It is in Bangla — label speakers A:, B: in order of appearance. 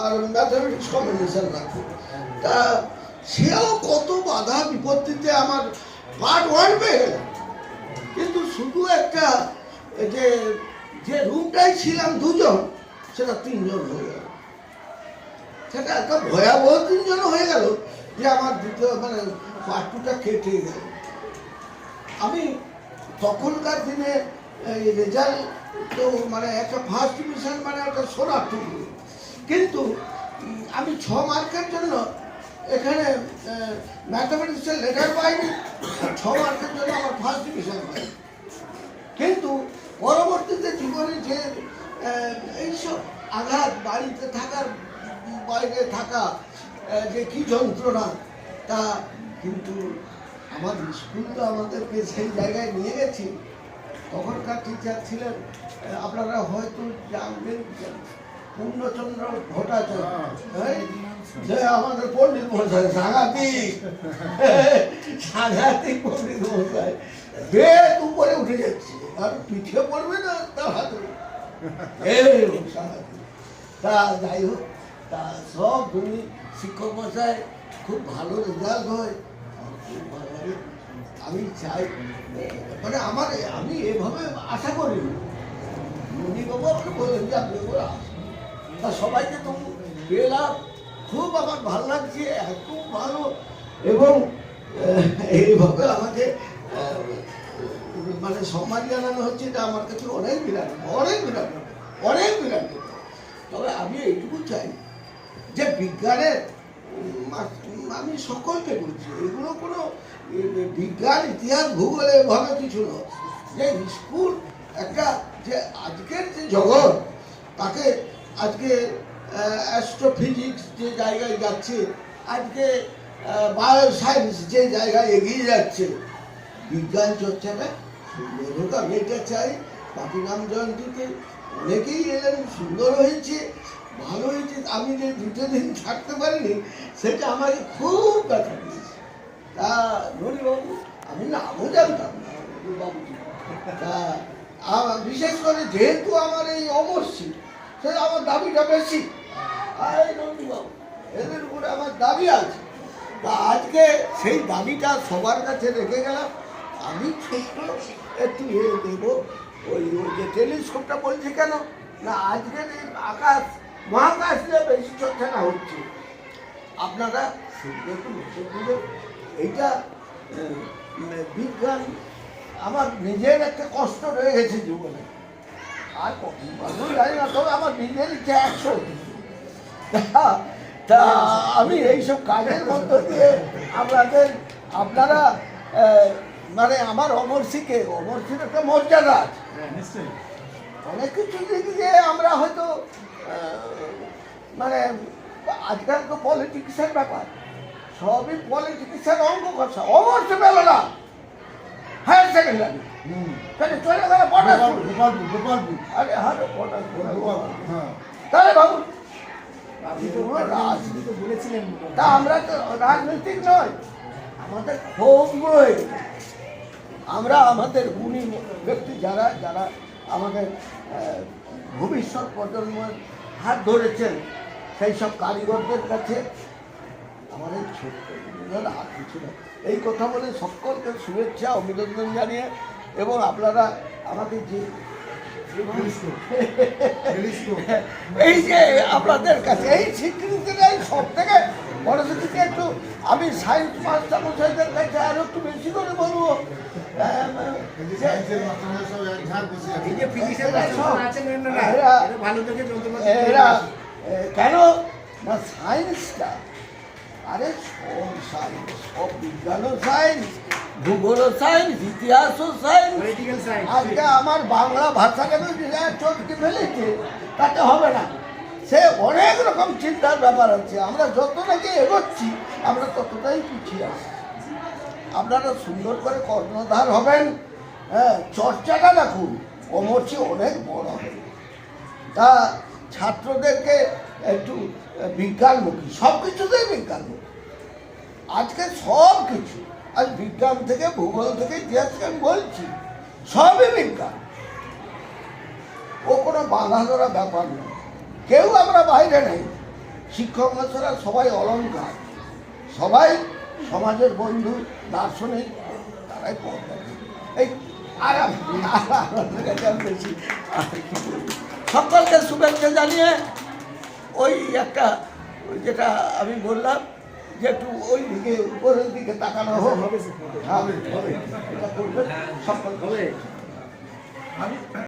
A: আর ম্যাথামেটিক্স কম্বিনেশন রাখো। তা সেও কত বাধা বিপত্তিতে আমার পার্ট 1 পেয়ে গেল, কিন্তু শুধু একটা যে যে রুমটাই ছিলাম দুজন, সেটা 3 জন হয়ে গেল। সেটা একটা ভয়াবহ 3 জন হয়ে গেল যে আমার দ্বিতীয় মানে পার্ট 2টা কেটে গেল। আমি তখনকার দিনে রেজাল্ট তো মানে একটা ফার্স্ট ডিভিশন মানে একটা সোনার টুকরো, কিন্তু আমি 6 মার্কের জন্য এখানে ম্যাথামেটিক্সের লেটার পাইনি, 6 মার্কের জন্য আমার ফার্স্ট ডিভিশন পাইনি। কিন্তু পরবর্তীতে জীবনে যে এইসব আঘাত, বাড়িতে থাকার বাইরে থাকা যে কি যন্ত্রণা, তা কিন্তু আমার স্কুল তো আমাদেরকে সেই জায়গায় নিয়ে গেছি। তখনকার টিচার ছিলেন, আপনারা হয়তো জানবেন, পূর্ণচন্দ্র ভট্টাচার্য, যে আমাদের পণ্ডিত মশাই, সাংঘাতিক পণ্ডিত মশাই, বেদ উপরে উঠে যাচ্ছে আর পিঠে পড়বে না তার হাতে। তা যাই হোক, তা সব তুমি শিক্ষক মশাই খুব ভালো রেজাল্ট হয়, খুব ভালো লাগে। আমি চাই মানে আমি এভাবে আশা করিনি। উনি বাবু আমাকে বললেন যে আপনি ওরা আসুন, তা সবাইকে তো পেলাম, খুব আমার ভালো লাগছে, এত ভালো। এবং এইভাবে আমাকে মানে সম্মান জানানো হচ্ছে, এটা আমার কাছে অনেক বিরাট, অনেক বিরাট, অনেক বিরাট। তবে আমি এইটুকু চাই যে বিজ্ঞানের আমি সকলকে বলছি, এগুলো কোনো বিজ্ঞান, ইতিহাস, ভূগোল এভাবে কিছু নয়। যে স্কুল একটা যে আজকের যে জগৎ, তাকে আজকে অ্যাস্ট্রোফিজিক্স যে জায়গায় যাচ্ছে, আজকে বায়োসায়েন্স যে জায়গায় এগিয়ে যাচ্ছে, বিজ্ঞান চর্চাটা সুন্দর হোক, আমি এটা চাই। পাটিনাম জয়ন্তীতে অনেকেই এলেন, সুন্দর হয়েছে, ভালো হয়েছে। আমি যে 2 দিন থাকতে পারিনি, সেটা আমাকে খুব ব্যথা দিয়েছে। তা ননিবাবু, আমি নামও জানতাম না বাবুজি। তা বিশেষ করে যেহেতু আমার এই অমরশি, সে আমার দাবিটা বেশি। ননিবাবু, এদের উপরে আমার দাবি আছে। তা আজকে সেই দাবিটা সবার কাছে রেখে গেলাম। আমি ছোট্ট একটু দেবো, ওই যে টেলিস্কোপটা বলছি কেন না, আজকের এই আকাশ মহাকাশ নিয়ে বেশি চর্চাটা হচ্ছে, আপনারা শুনবে একটু নজর দিবেন। এইটা বিজ্ঞান আমার নিজের একটা কষ্ট রয়ে গেছে জীবনে, আর কখন জানি না, তবে আমার নিজের ইচ্ছে 100। তা আমি এইসব কাজের মধ্য দিয়ে আপনারা মানে আমার অমরশির একটা মর্যাদা আছে। অনেক কিছু দিক দিয়ে আমরা হয়তো মানে আজকাল তো পলিটিক্সের ব্যাপার, সবই পলিটিক্সের অঙ্ক কথা। অমরশি পেল না হায়ার সেকেন্ডারি, চলে গেল গোপালপুর। আরে হ্যাঁ, তাহলে ভাবুন, তা আমরা তো রাজনৈতিক নয়, আমাদের ক্ষোভ নয়। আমরা আমাদের গুণী ব্যক্তি যারা যারা আমাদের ভবিষ্যৎ প্রজন্মের হাত ধরেছেন, সেই সব কারিগরদের কাছে আমাদের ছোট্ট আর কিছু না। এই কথা বলে সকলকে শুভেচ্ছা, অভিনন্দন জানিয়ে, এবং আপনারা আমাদের যে এই যে আপনাদের কাছে এই স্বীকৃতিটাই সব থেকে বড় স্বীকৃতি। একটু আমি সায়েন্স মাস্টার মশাইদের কাছে আরো একটু বেশি করে বলবো, কেন না সায়েন্সটা, আরে সব সায়েন্স, সব বিজ্ঞানও সায়েন্স, ভূগোলও সায়েন্স, ইতিহাসও সায়েন্স। আজকে আমার বাংলা ভাষাকে চটকে ফেলেছে, তাতে হবে না। সে অনেক রকম চিন্তার ব্যাপার আছে। আমরা যত নাকি এগোচ্ছি, আমরা ততটাই পিছিয়ে আসছি। আপনারা সুন্দর করে কর্ণধার হবেন, হ্যাঁ, চর্চাটা রাখুন, অমরশি অনেক বড় হবে। তা ছাত্রদেরকে একটু বিজ্ঞানমুখী, সব কিছুতেই বিজ্ঞানমুখী। আজকে সব কিছু, আজ বিজ্ঞান থেকে, ভূগোল থেকে, ইতিহাস থেকে আমি বলছি, সবই বিজ্ঞান। ও কোনো বাঁধা ধরা ব্যাপার নয়। কেউ আমরা বাইরে নেই, শিক্ষক মহাশয়রা সবাই অলংকার, সবাই সমাজের বন্ধু, দার্শনিক, তারাই পথ দেখায়। এই আর বেশি সকলকে শুভেচ্ছা জানিয়ে ওই একটা যেটা আমি বললাম যে একটু ওই দিকে উপরের দিকে তাকানো হবে, এটা করবে সকল।